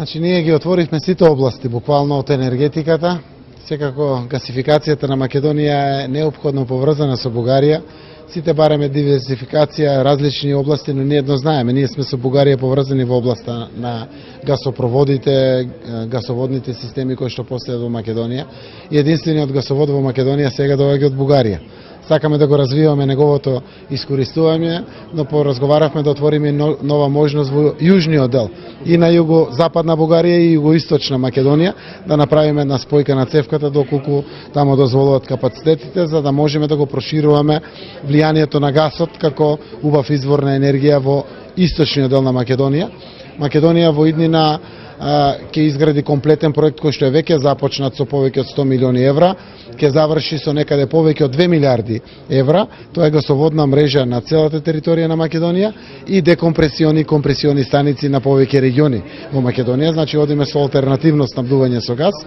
Значи, ние ги отворивме сите области, буквално од енергетиката. Секако, гасификацијата на Македонија е неопходно поврзана со Бугарија. Сите бараме диверсификација, различни области, но ние едно знаеме, ние сме со Бугарија поврзани во областа на гасопроводите, гасоводните системи кои што постојат во Македонија. И единствениот гасовод во Македонија сега доаѓа од Бугарија. Сакаме да го развиваме неговото искористување, но поразговаравме да отвориме нова можност во јужниот дел и на југо-западна Бугарија и југоисточна Македонија, да направиме една спојка на цевката доколку тамо дозволуваат капацитетите, за да можеме да го прошируваме влијанието на гасот како убав извор на енергија во источниот дел на Македонија. Македонија во иднина ќе изгради комплетен проект кој што е веќе започнат со повеќе од 100 милиони евра, ќе заврши со некаде повеќе од 2 милиарди евра. Тоа е гасоводна мрежа на целата територија на Македонија и декомпресиони и компресиони станици на повеќе региони во Македонија. Значи одиме со алтернативно снабдување со газ.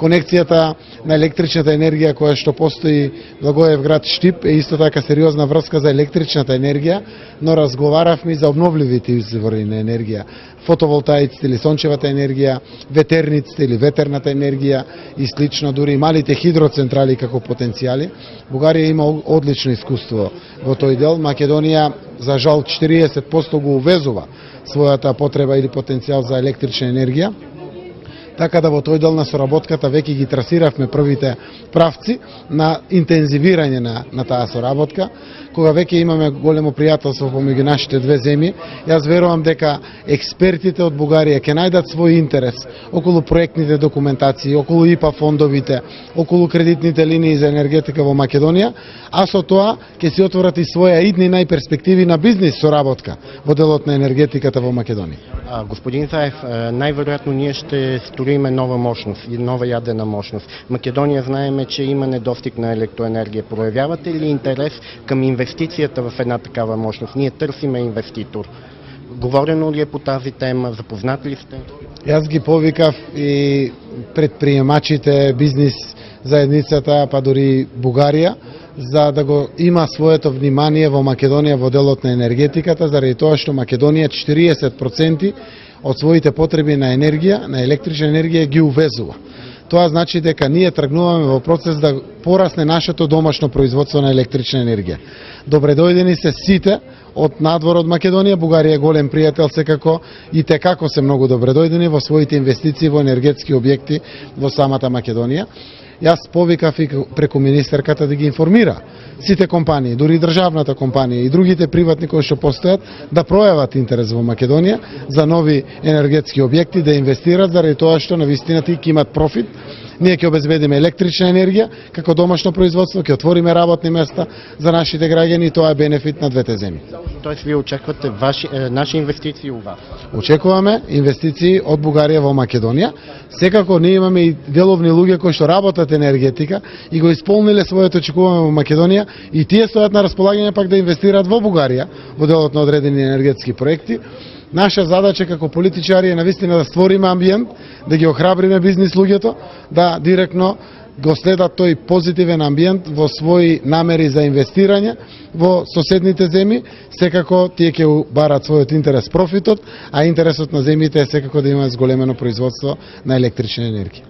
Конекцијата на електричната енергија која што постои Благоевград Штип е исто така сериозна врска за електричната енергија, но разговаравме и за обновливите извори на енергија. Фотоволтаиците или сончевата енергија, ветерниците или ветерната енергија и слично, дури и малите хидроцентрали како потенцијали. Бугарија има одлично искуство во тој дел. Македонија, за жал, 40% го увезува својата потреба или потенцијал за електрична енергија. Така да во тој дел на соработката веќе ги трасиравме првите правци на интензивирање на таа соработка, кога веќе имаме големо пријателство помеѓу нашите две земји. Јас верувам дека експертите од Бугарија ќе најдат свој интерес околу проектните документации, околу ИПА фондовите, околу кредитните линии за енергетика во Македонија, а со тоа ќе се отворат и своја иднина и перспективи на бизнис соработка во делот на енергетиката во Македонија. Господин Заев, најверојатно ние ще строиме нова мощност и нова јадрена мощност. Македонија знаеме, че има недостиг на електроенергија. Проявявате ли интерес към инвестицијата в една такава мощност? Ние търсиме инвеститор. Говорено ли е по тази тема? Запознати ли сте? Јас ги повикав и предприемачите, бизнис заедницата, па дури Бугарија, за да го има своето внимание во Македонија во делот на енергетиката, заради тоа што Македонија 40% од своите потреби на енергија, на електрична енергија ги увезува. Тоа значи дека ние тргнуваме во процес да порасне нашето домашно производство на електрична енергија. Добре дојдени се сите од надвор од Македонија. Бугарија е голем пријател секако и текако се многу добре дојдени во своите инвестиции во енергетски објекти во самата Македонија. Јас повикав и преку министерката да ги информира сите компании, дури и државната компанија и другите приватни кои што постојат, да пројават интерес во Македонија за нови енергетски објекти, да инвестират, заради тоа што навистина тие ќе имат профит. Ние ќе обезбедиме електрична енергија како домашно производство, ќе отвориме работни места за нашите граѓани и тоа е бенефит на двете земји. Тоест вие очеквате наши инвестиции у вас? Очекуваме инвестиции од Бугарија во Македонија. Секако ние имаме и деловни луѓе кои што работат енергетика и го исполниле своето очекување во Македонија и тие стојат на располагање пак да инвестираат во Бугарија во делот на одредени енергетски проекти. Наша задача како политичари е навистина да створиме амбиент, да ги охрабриме бизнис луѓето, да директно го следат тој позитивен амбиент во своји намери за инвестирање во соседните земји. Секако тие ќе барат својот интерес профитот, а интересот на земјите е секако да имаат зголемено производство на електрична енергија.